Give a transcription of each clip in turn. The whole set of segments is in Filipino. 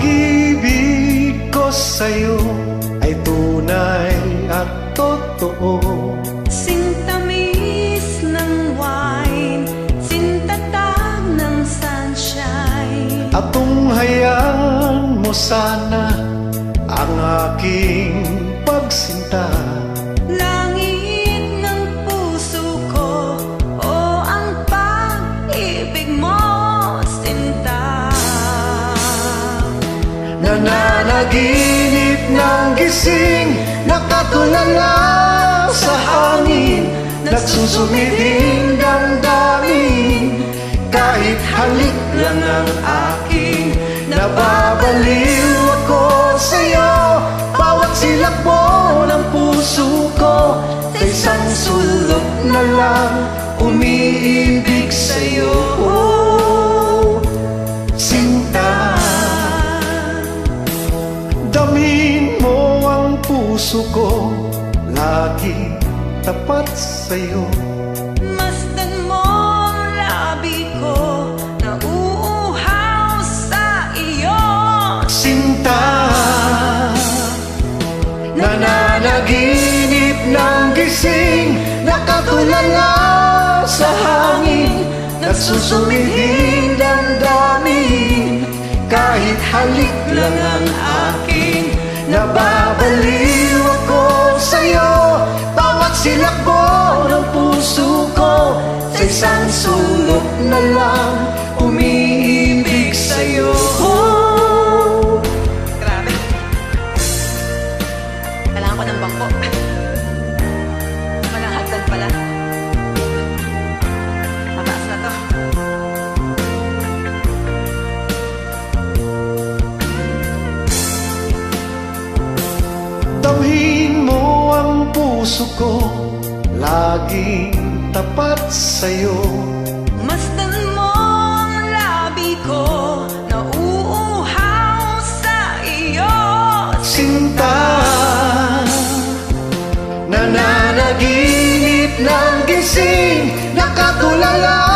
pag-ibig ko sa'yo ay tunay at totoo. Sintamis ng wine, sintatag ng sunshine. At tunghayan mo sana ang aking pagsinta. Langit ng puso ko, o ang pag-ibig mo, sinta. Nananaginip ng gising, nakatulala sa hangin, nagsusumiding damdamin. Kahit halik lang ang aking, nababaliw ako sa'yo. Bawat silakbo ng puso ko, sa isang sulok na lang umiibig sa'yo. Sinta, damin mo ang puso ko, lagi tapat sa'yo. Masdan mo ang labi ko, nauuhaw sa iyo. Sinta, nananaginip ng gising, nakatulala sa hangin, nagsusumiding damdamin. Kahit halik lang ang aking, nababaliw ako sa'yo. Bawat silakbo ng puso ko, sa isang sulok na lang umiibig sa'yo. Grabe. Kailangan ko ng bangko. Walang hagdan pala. Mataas na to. Damhin mo ang puso ko, laging tapat sa'yo. Masdan mo ang labi ko, nauuhaw sa iyo. Sinta, nananaginip ng gising, nakatulala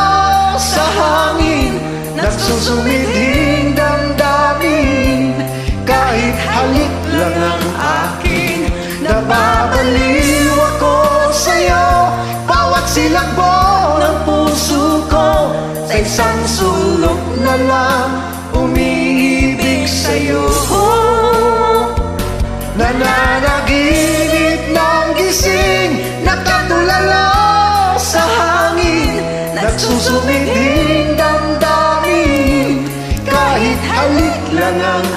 sa hangin, nagsusumiding damdamin. Kahit halik lang ang akin, nababaliw ako sa'yo. Bawat silakbo ng puso ko, sa isang sulok na lang umiibig sa'yo. Nananaginip ng gising, nakatulala sa hangin, nagsusumiding damdamin. Kahit halik lang ang